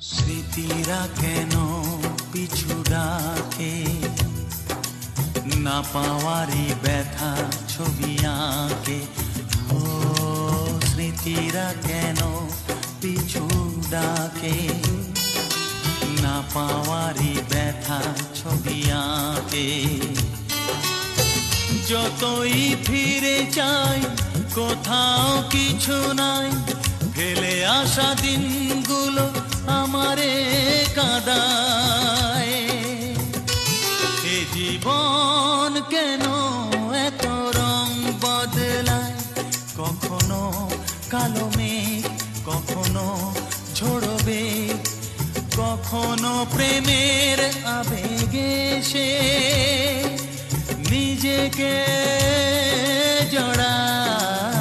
স্মৃতিরা কেন পিছু ডাকে, না পাওয়ারই ব্যথা ছবি আঁকে। ও স্মৃতিরা কেন পিছু ডাকে, না পাওয়ারই ব্যথা ছবি আঁকে। যতই ফিরে চাই কোথাও কিছু নাই, ফেলে আসা দিনগুলো আমারে কাঁদায়। এ জীবন কেন এত রং বদলায়, কখনো কালো মেঘ, কখনো ঝড়বে, কখনো প্রেমের আবেগে সে নিজেকে জড়ায়।